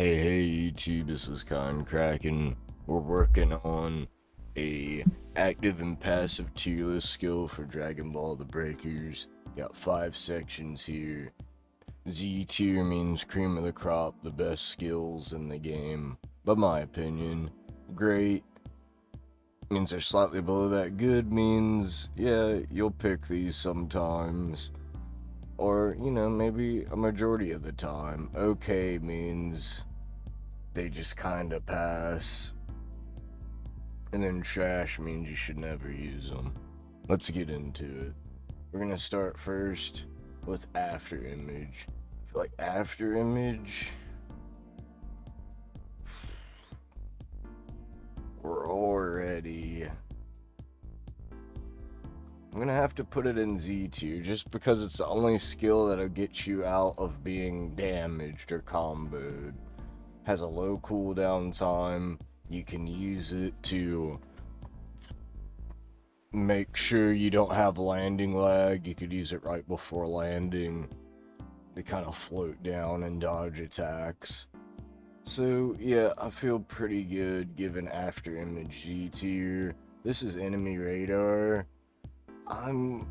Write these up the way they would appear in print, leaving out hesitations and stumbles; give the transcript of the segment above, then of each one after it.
Hey YouTube, this is Kraken. We're working on a active and passive tier list skill for Dragon Ball the Breakers. Got 5 sections here. Z tier means cream of the crop, the best skills in the game. But my opinion, great means they're slightly below that. Good means, yeah, you'll pick these sometimes. Or, maybe a majority of the time. Okay means they just kind of pass. And then trash means you should never use them. Let's get into it. We're gonna start first with after image. I feel like after image, we're already. I'm gonna have to put it in Z tier just because it's the only skill that'll get you out of being damaged or comboed. Has a low cooldown time. You can use it to make sure you don't have landing lag. You could use it right before landing to kind of float down and dodge attacks. So yeah, I feel pretty good given after image G tier. This is enemy radar.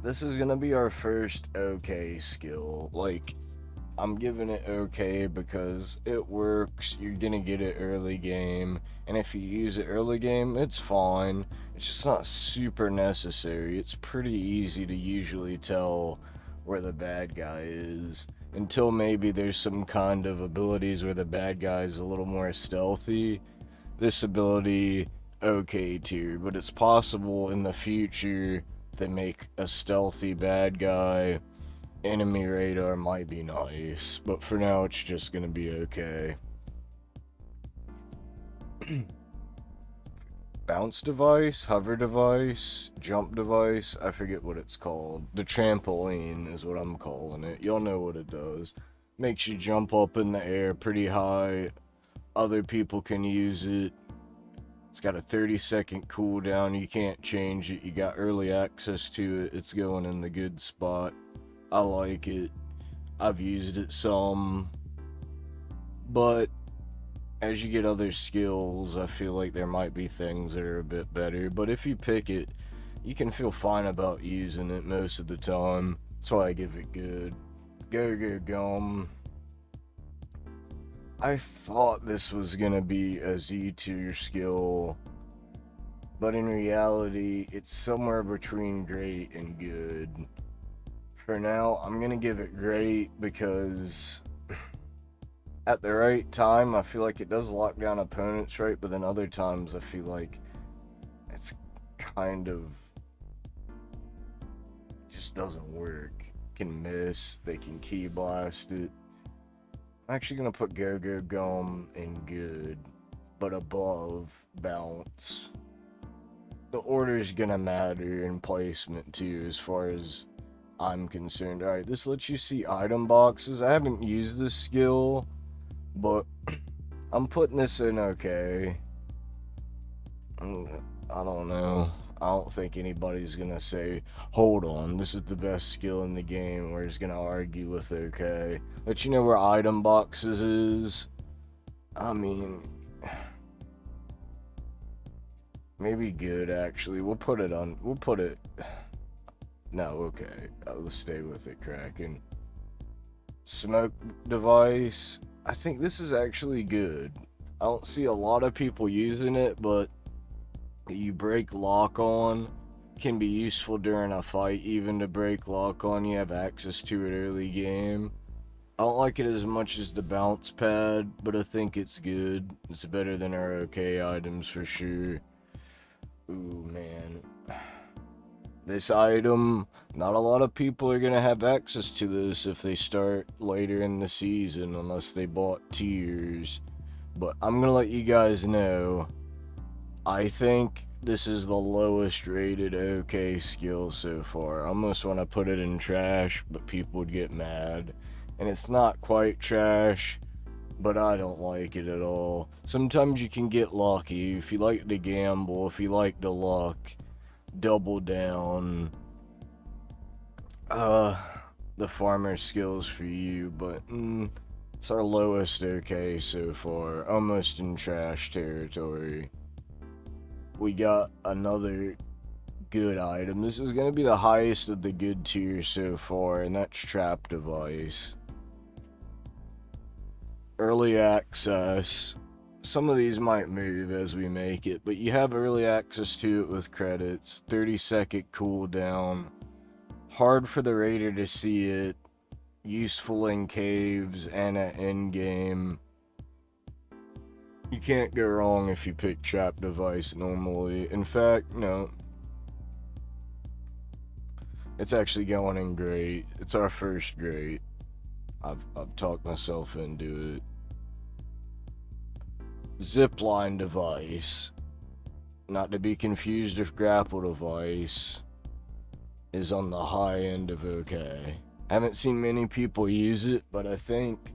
This is gonna be our first okay skill. Like, I'm giving it okay because it works. You're gonna get it early game, and if you use it early game, it's fine. It's just not super necessary. It's pretty easy to usually tell where the bad guy is until maybe there's some kind of abilities where the bad guy is a little more stealthy. This ability, okay tier, but it's possible in the future they make a stealthy bad guy. Enemy radar might be nice, but for now it's just gonna be okay. Bounce device, hover device, jump device, I forget what it's called. The trampoline is what I'm calling it. Y'all know what it does. Makes you jump up in the air pretty high. Other people can use it. It's got a 30-second cooldown. You can't change it. You got early access to it. It's going in the good spot. I like it. I've used it some. But as you get other skills, I feel like there might be things that are a bit better. But if you pick it, you can feel fine about using it most of the time. That's why I give it good. Go gum. I thought this was gonna be a Z tier skill, but in reality, it's somewhere between great and good. For now, I'm gonna give it great because at the right time, I feel like it does lock down opponents right, but then other times I feel like it's kind of just doesn't work. Can miss, they can key blast it. I'm actually gonna put Go Gum in good, but above bounce. The order's gonna matter in placement too, as far as I'm concerned. Alright, this lets you see item boxes. I haven't used this skill, but I'm putting this in okay. I don't know. I don't think anybody's gonna say, hold on, this is the best skill in the game, or is gonna argue with okay. Let you know where item boxes is. I mean, maybe good actually. We'll put it. No, okay. Let's stay with it, Kraken. Smoke device. I think this is actually good. I don't see a lot of people using it, but you break lock on can be useful during a fight. Even to break lock on, you have access to it early game. I don't like it as much as the bounce pad, but I think it's good. It's better than our okay items for sure. Ooh, man. This item, not a lot of people are gonna have access to this if they start later in the season, unless they bought tiers. But I'm gonna let you guys know, I think this is the lowest rated okay skill so far. I almost want to put it in trash, but people would get mad. And it's not quite trash, but I don't like it at all. Sometimes you can get lucky. If you like to gamble, if you like to luck, double down. The farmer skills for you, but It's our lowest okay so far, almost in trash territory. We got another good item. This is going to be the highest of the good tier so far, and that's trap device. Early access. Some of these might move as we make it, but you have early access to it with credits. 30-second cooldown. Hard for the raider to see it. Useful in caves and at endgame. You can't go wrong if you pick trap device normally. In fact, no. It's actually going in great. It's our first great. I've talked myself into it. Zipline device. Not to be confused with grapple device. Is on the high end of okay. I haven't seen many people use it, but I think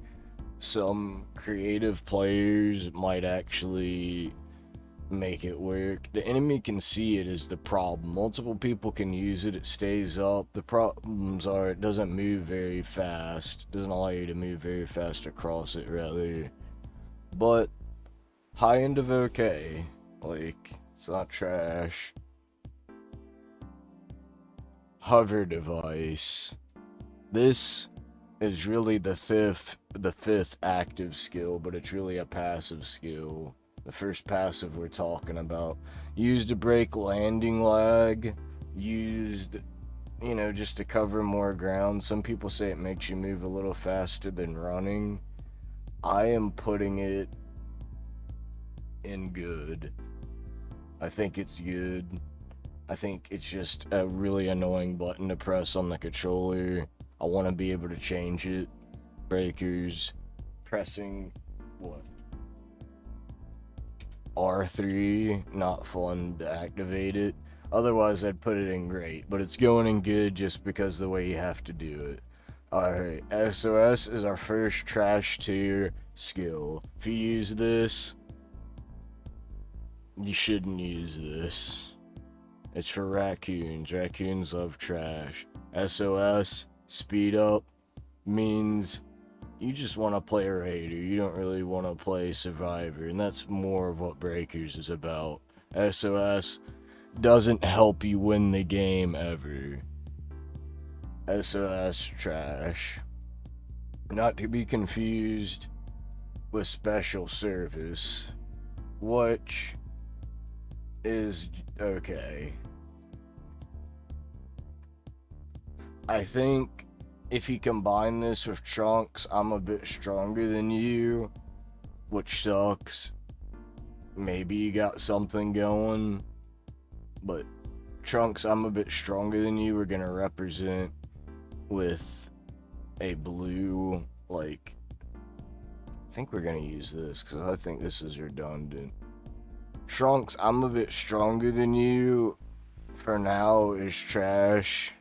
some creative players might actually make it work. The enemy can see it is the problem. Multiple people can use it, it stays up. The problems are it doesn't move very fast. It doesn't allow you to move very fast across it, rather. But high end of okay. Like, it's not trash. Hover device. This is really the fifth active skill, but it's really a passive skill. The first passive we're talking about. Used to break landing lag. Used, just to cover more ground. Some people say it makes you move a little faster than running. I am putting it in good. I think it's good. I think it's just a really annoying button to press on the controller. I want to be able to change it. Breakers. Pressing, what? R3, not fun to activate it. Otherwise, I'd put it in great, but it's going in good just because the way you have to do it. Alright, SOS is our first trash tier skill. If you use this, you shouldn't use this. It's for raccoons. Raccoons love trash. SOS, speed up, means you just want to play a raider. You don't really want to play survivor, and that's more of what Breakers is about. SOS doesn't help you win the game ever. SOS trash. Not to be confused with special service, which is okay. I think if you combine this with Trunks, I'm a bit stronger than you, which sucks. Maybe you got something going, but Trunks, I'm a bit stronger than you. We're gonna represent with a blue, I think we're gonna use this because I think this is redundant. Trunks, I'm a bit stronger than you. For now, is trash.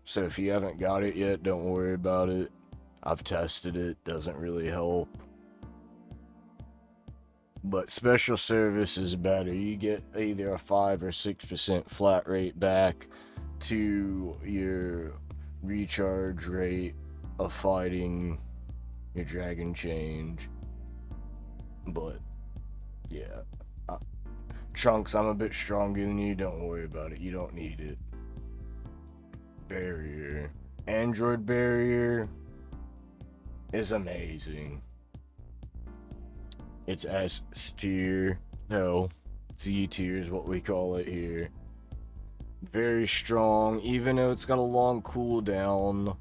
So if you haven't got it yet, don't worry about it. I've tested it, doesn't really help. But special service is better. You get either a 5 or 6% flat rate back to your recharge rate of fighting your dragon change. But yeah, Trunks, I'm a bit stronger than you. Don't worry about it. You don't need it. Barrier. Android barrier is amazing. It's S tier. No, Z tier is what we call it here. Very strong, even though it's got a long cooldown.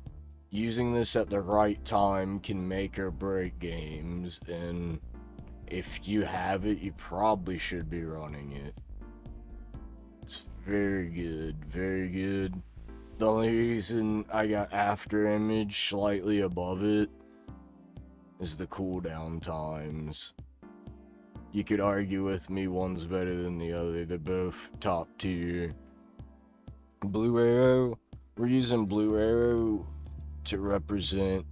Using this at the right time can make or break games, and if you have it, you probably should be running it. It's very good, very good. The only reason I got after image slightly above it is the cooldown times. You could argue with me, one's better than the other. They're both top tier. Blue Arrow, we're using Blue Arrow to represent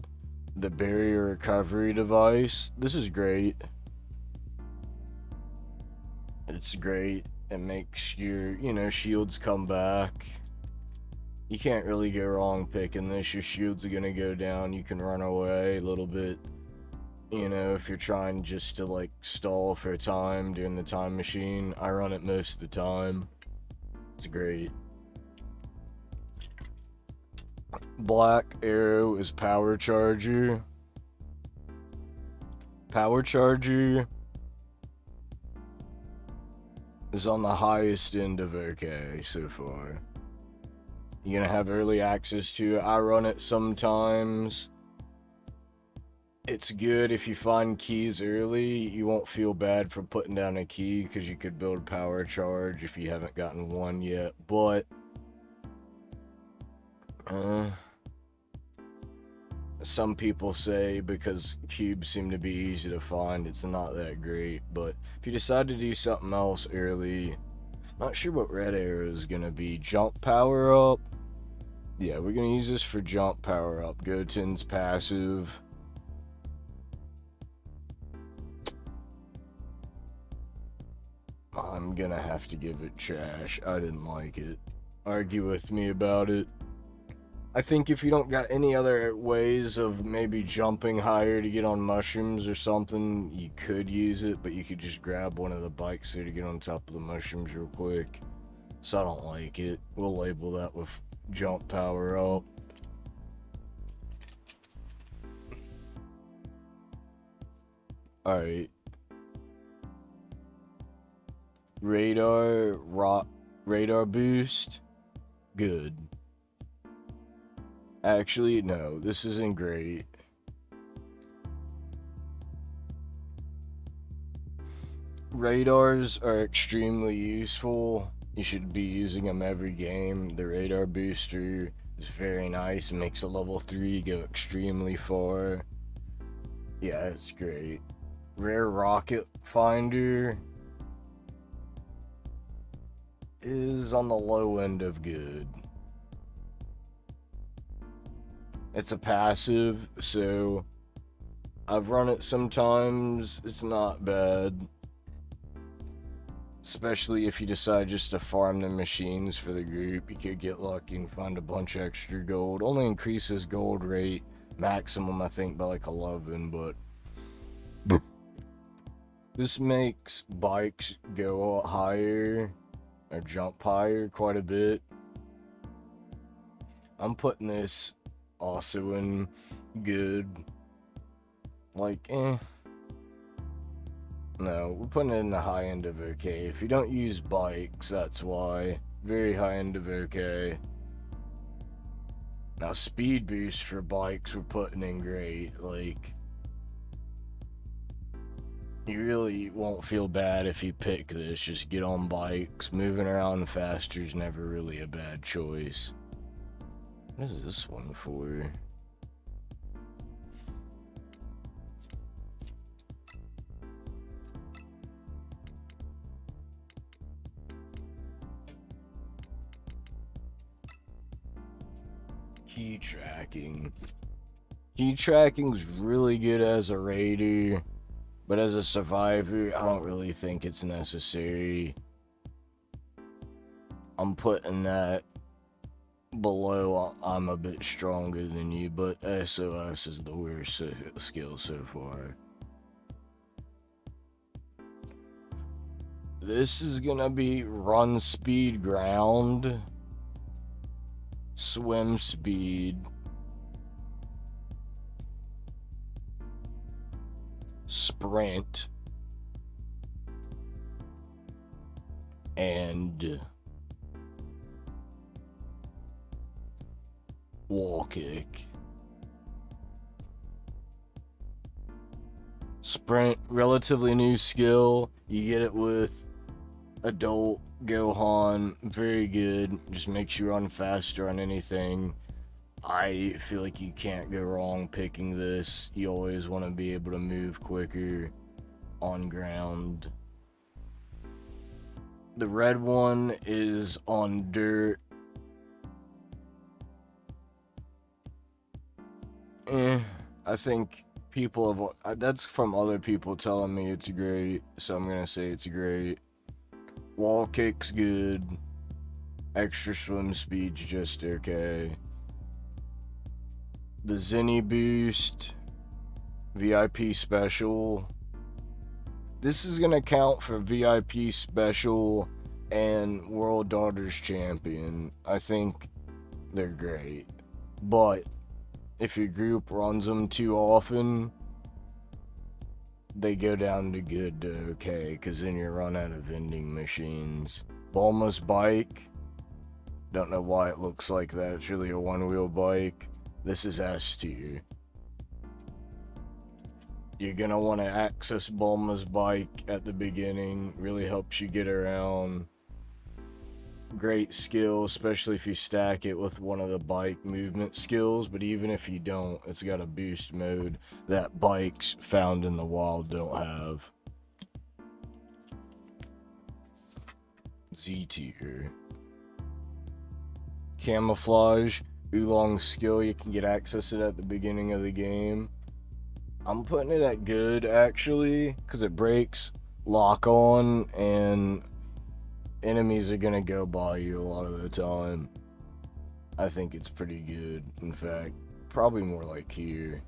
the barrier recovery device. This is great. It's great. It makes your, shields come back. You can't really go wrong picking this. Your shields are gonna go down. You can run away a little bit. You know, if you're trying just to like stall for time during the time machine, I run it most of the time. It's great. Black arrow is power charger. Power charger is on the highest end of okay so far. You're gonna have early access to it. I run it sometimes. It's good if you find keys early. You won't feel bad for putting down a key because you could build power charge if you haven't gotten one yet. But some people say because cubes seem to be easy to find, it's not that great. But if you decide to do something else early, not sure what red arrow is gonna be. Jump power up. Yeah, we're gonna use this for jump power up. Goten's passive. I'm gonna have to give it trash. I didn't like it. Argue with me about it. I think if you don't got any other ways of maybe jumping higher to get on mushrooms or something, you could use it, but you could just grab one of the bikes there to get on top of the mushrooms real quick. So I don't like it. We'll label that with jump power up. Alright. Radar boost. Good. Actually, no, this isn't great. Radars are extremely useful. You should be using them every game. The radar booster is very nice. It makes a level 3 go extremely far. Yeah, it's great. Rare rocket finder is on the low end of good. It's a passive, so I've run it sometimes. It's not bad. Especially if you decide just to farm the machines for the group. You could get lucky and find a bunch of extra gold. Only increases gold rate maximum, I think, by like 11, but this makes bikes go higher or jump higher quite a bit. I'm putting this also in good. Like, No, we're putting it in the high end of okay. If you don't use bikes, that's why. Very high end of okay. Now, speed boost for bikes we're putting in great. Like, you really won't feel bad if you pick this. Just get on bikes. Moving around faster is never really a bad choice. What is this one for? Key tracking. Key tracking's really good as a raider, but as a survivor, I don't really think it's necessary. I'm putting that below. I'm a bit stronger than you, but SOS is the worst skill so far. This is gonna be run speed ground, swim speed, sprint, and wall kick. Sprint, relatively new skill. You get it with adult Gohan, very good. Just makes you run faster on anything. I feel like you can't go wrong picking this. You always want to be able to move quicker on ground. The red one is on dirt. I think people have, that's from other people telling me it's great, so I'm gonna say it's great. Wall kick's good. Extra swim speed's just okay. The Zenny boost VIP special. This is gonna count for VIP special and World Daughters Champion. I think they're great. But if your group runs them too often, they go down to good to okay, because then you run out of vending machines. Bulma's bike. Don't know why it looks like that. It's really a one-wheel bike. This is S tier. You're gonna want to access Bulma's bike at the beginning. Really helps you get around. Great skill, especially if you stack it with one of the bike movement skills. But even if you don't, it's got a boost mode that bikes found in the wild don't have. Z tier. Camouflage. Oolong skill, you can get access to it at the beginning of the game. I'm putting it at good, actually, because it breaks lock on, and enemies are gonna go by you a lot of the time. I think it's pretty good. In fact, probably more like here.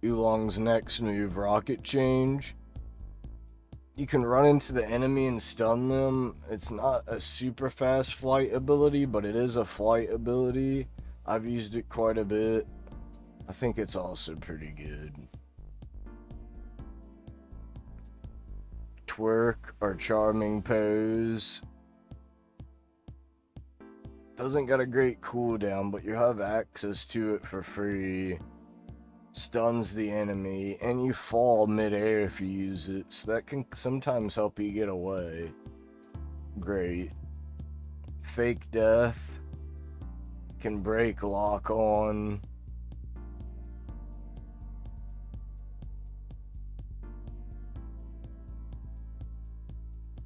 Oolong's next move, Rocket Change. You can run into the enemy and stun them. It's not a super fast flight ability, but it is a flight ability. I've used it quite a bit. I think it's also pretty good. Twerk or Charming Pose. Doesn't got a great cooldown, but you have access to it for free. Stuns the enemy, and you fall midair if you use it, so that can sometimes help you get away. Great. Fake Death. Can break lock on.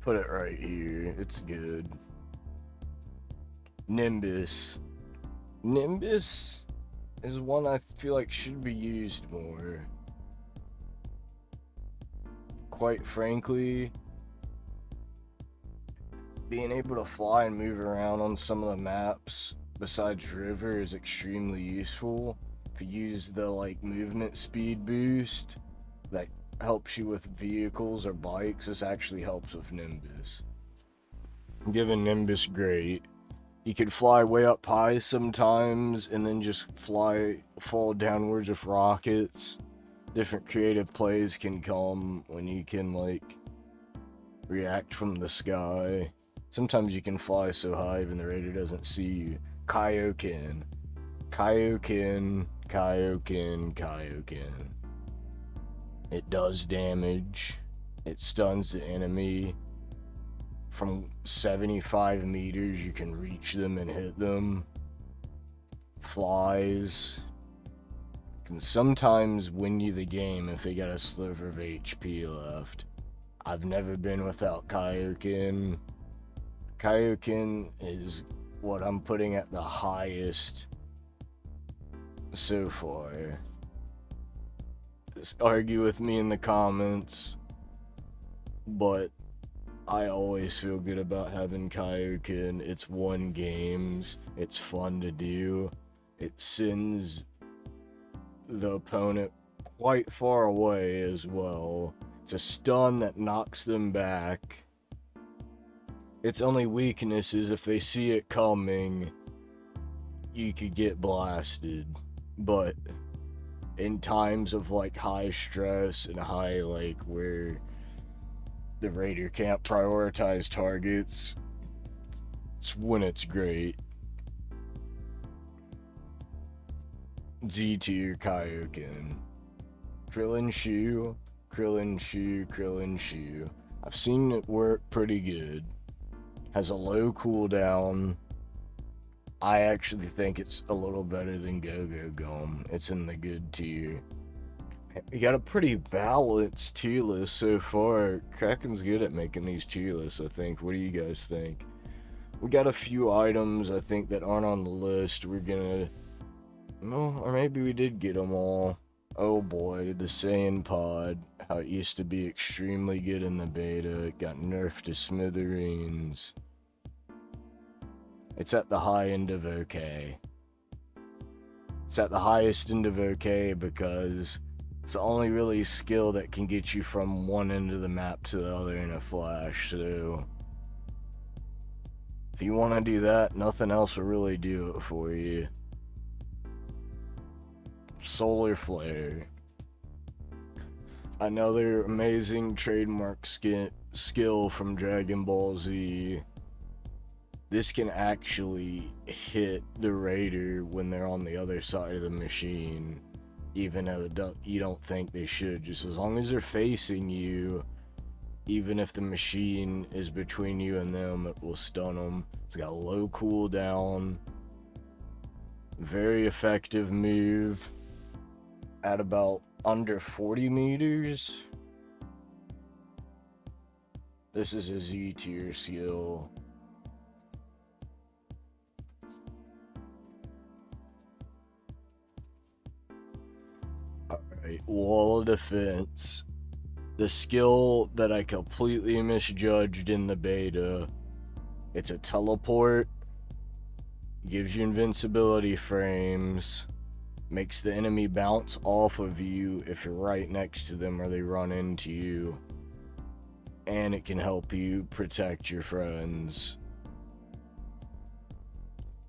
Put it right here, it's good. Nimbus. Nimbus is one I feel like should be used more. Quite frankly, being able to fly and move around on some of the maps besides River is extremely useful. If you use the like movement speed boost that helps you with vehicles or bikes, this actually helps with Nimbus. Giving Nimbus great. You could fly way up high sometimes and then just fall downwards with rockets. Different creative plays can come when you can, like, react from the sky. Sometimes you can fly so high even the raider doesn't see you. Kaioken. Kaioken, Kaioken, Kaioken. It does damage. It stuns the enemy. From 75 meters, you can reach them and hit them. Flies. Can sometimes win you the game if they got a sliver of HP left. I've never been without Kaioken. Kaioken is what I'm putting at the highest so far. Just argue with me in the comments, but I always feel good about having Kaioken. It's won games. It's fun to do. It sends the opponent quite far away as well. It's a stun that knocks them back. Its only weakness is if they see it coming, you could get blasted. But in times of like high stress and high like where the raider can't prioritize targets, it's when it's great. Z tier Kaioken. Krillin Shoe, Krillin Shoe, Krillin Shoe. I've seen it work pretty good. Has a low cooldown. I actually think it's a little better than Go-Go Gum. It's in the good tier. We got a pretty balanced tier list so far. Kraken's good at making these tier lists, I think. What do you guys think? We got a few items, I think, that aren't on the list. We're gonna... No, or maybe we did get them all. Oh boy, the Saiyan Pod. How it used to be extremely good in the beta. It got nerfed to smithereens. It's at the high end of okay. It's at the highest end of okay because it's the only really skill that can get you from one end of the map to the other in a flash. So if you want to do that, nothing else will really do it for you. Solar Flare. Another amazing trademark skill from Dragon Ball Z. This can actually hit the raider when they're on the other side of the machine, even though you don't think they should. Just as long as they're facing you, even if the machine is between you and them, it will stun them. It's got a low cooldown. Very effective move at about under 40 meters. This is a Z tier skill. Alright, Wall of Defense. The skill that I completely misjudged in the beta. It's a teleport. Gives you invincibility frames. Makes the enemy bounce off of you if you're right next to them or they run into you. And it can help you protect your friends.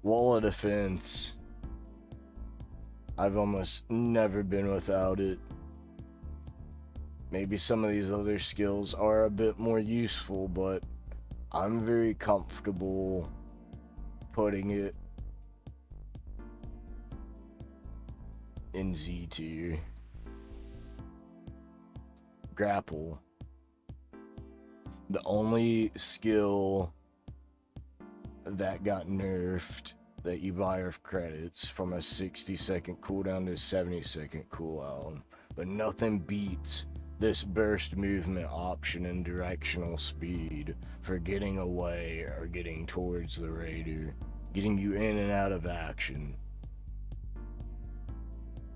Wall of Defense. I've almost never been without it. Maybe some of these other skills are a bit more useful, but I'm very comfortable putting it in Z tier. Grapple. The only skill that got nerfed that you buy with credits from a 60-second cooldown to a 70-second cooldown, but nothing beats this burst movement option and directional speed for getting away or getting towards the raider, getting you in and out of action.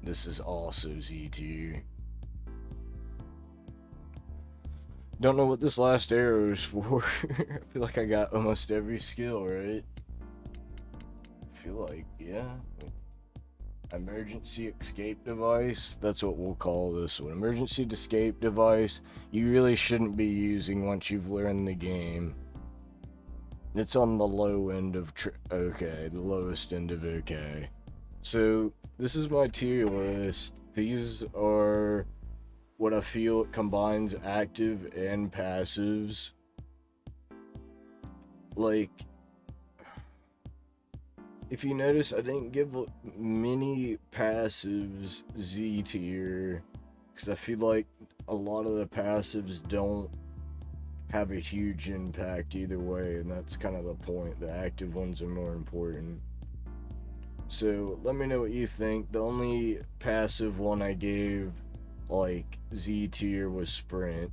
This is also Z tier. Don't know what this last arrow is for. I feel like I got almost every skill right. I feel like, yeah. Emergency escape device. That's what we'll call this one. Emergency escape device. You really shouldn't be using once you've learned the game. It's on the low end of okay, the lowest end of okay. So this is my tier list. These are what I feel it combines active and passives. Like, if you notice, I didn't give many passives Z tier, because I feel like a lot of the passives don't have a huge impact either way, and that's kind of the point. The active ones are more important. So let me know what you think. The only passive one I gave like Z tier was sprint.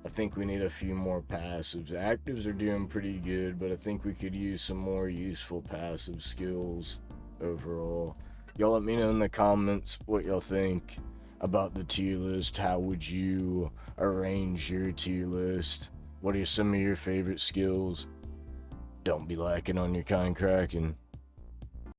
I think we need a few more passives. Actives are doing pretty good, but I think we could use some more useful passive skills overall. Y'all let me know in the comments what y'all think about the tier list. How would you arrange your tier list? What are some of your favorite skills? Don't be lacking on your kind cracking.